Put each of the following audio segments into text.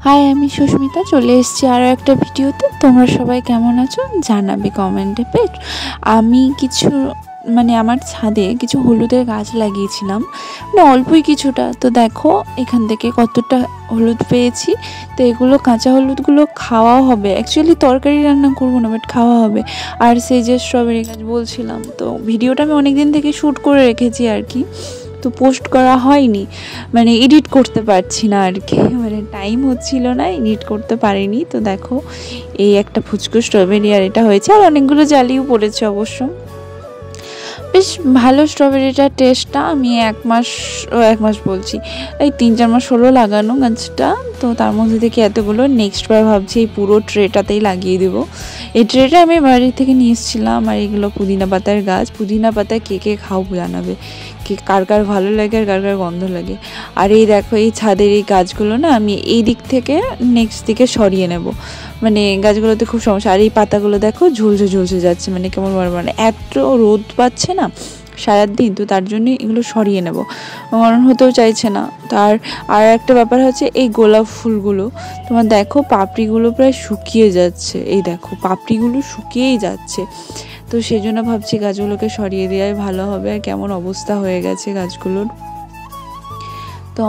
High, আমি সুস্মিতা চলে এসেছি আরও একটা ভিডিওতে। তোমরা সবাই কেমন আছো জানাবে কমেন্টে। আমি কিছু আমার ছাদে কিছু হলুদের গাছ লাগিয়েছিলাম, অল্পই কিছুটা। তো দেখো এখান থেকে কতটা হলুদ পেয়েছি। তো এগুলো কাঁচা হলুদগুলো খাওয়া হবে, অ্যাকচুয়ালি তরকারি রান্না করবো না, বাট খাওয়া হবে। আর সেই যে স্ট্রবেরি গাছ বলছিলাম, তো ভিডিওটা আমি অনেক দিন থেকে শ্যুট করে রেখেছি আর কি, তো পোস্ট করা হয়নি, এডিট করতে পারছি না আর কি, টাইম হচ্ছিল না, এডিট করতে পারিনি। তো দেখো এই একটা ফুচকো স্ট্রবেরি আর এটা হয়েছে, আর অনেকগুলো জালিও পড়েছে অবশ্য। বেশ ভালো স্ট্রবেরিটার টেস্টটা। আমি এক মাস বলছি, এই 3-4 মাস হলো লাগানো গাছটা। তো তার মধ্যে থেকে এতগুলো, নেক্সট বার ভাবছি এই পুরো ট্রেটাতেই লাগিয়ে দেবো। এই ট্রেটা আমি বাড়ি থেকে নিয়ে এসেছিলাম। আর এগুলো পুদিনা পাতার গাছ। পুদিনা পাতা কে কে খাও জানাবে, কার কার ভালো লাগে আর কার কার গন্ধ লাগে। আর এই দেখো এই ছাদের এই গাছগুলো না আমি এই দিক থেকে নেক্সট দিকে সরিয়ে নেব, গাছগুলোতে খুব সমস্যা। আর এই পাতাগুলো দেখো ঝলসে যাচ্ছে, কেমন এত রোদ পাচ্ছে না সারাদিন, তো তার জন্য এগুলো সরিয়ে নেব, কারণ হতেও চাইছে না। আর একটা ব্যাপার হচ্ছে এই গোলাপ ফুলগুলো, তোমার দেখো পাপড়িগুলো প্রায় শুকিয়ে যাচ্ছে, এই দেখো পাপড়িগুলো শুকিয়েই যাচ্ছে। তো সেই জন্য ভাবছি গাছগুলোকে সরিয়ে দেওয়াই ভালো হবে। আর কেমন অবস্থা হয়ে গেছে গাছগুলোর। তো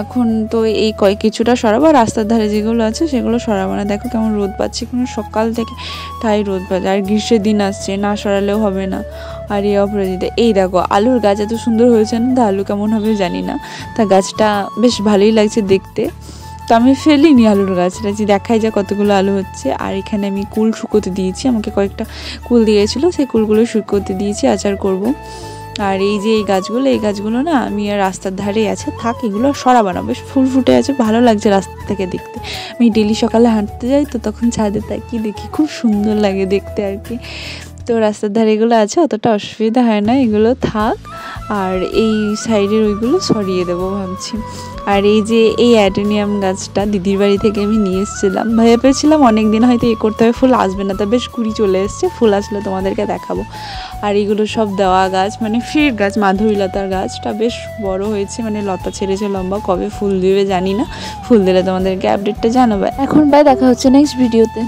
এখন তো এই কিছুটা সরাবো, রাস্তার ধারে যেগুলো আছে সেগুলো সরাবো না। দেখো কেমন রোদ পাচ্ছে, কোনো সকাল থেকে ঠাই রোদ পাচ্ছে। আর গ্রীষ্মের দিন আসছে, না সরালেও হবে না। আর এই অপরাজিতা, এই দেখো আলুর গাছ এত সুন্দর হয়েছে না, তা আলু কেমন হবে জানি না, তা গাছটা বেশ ভালোই লাগছে দেখতে। তো আমি ফেলিনি আলুর গাছটা, যে দেখাই যায় কতগুলো আলু হচ্ছে। আর এখানে আমি কুল শুকোতে দিয়েছি, আমাকে কয়েকটা কুল দিয়েছিল, সেই কুলগুলো শুকোতে দিয়েছি, আচার করব। আর এই যে এই গাছগুলো না আমি আর রাস্তার ধারে আছে, থাক, এগুলো সরাবো না। বেশ ফুল ফুটে আছে, ভালো লাগছে রাস্তা থেকে দেখতে। আমি ডেলি সকালে হাঁটতে যাই, তো তখন ছাদে তাকিয়ে দেখি, খুব সুন্দর লাগে দেখতে আর কি। তো রাস্তার ধারে এগুলো আছে, অতটা অসুবিধা হয় না, এগুলো থাক। আর এই সাইডের ওইগুলো সরিয়ে দেবো ভাবছি। আর এই যে এই অ্যাডেনিয়াম গাছটা দিদির বাড়ি থেকে আমি নিয়ে এসেছিলাম, ভেবেছিলাম অনেক দিন হয়তো করতে হবে, ফুল আসবে না, তা বেশ কুড়ি চলে এসছে, ফুল আসলে তোমাদেরকে দেখাবো। আর এগুলো সব দেওয়া গাছ, ফ্রির গাছ, মাধবীলতার গাছটা বেশ বড় হয়েছে, লতা ছেড়েছে লম্বা, কবে ফুল দিবে জানি না, ফুল দিলে তোমাদেরকে আপডেটটা জানাবে। এখন দেখা হচ্ছে নেক্সট ভিডিওতে।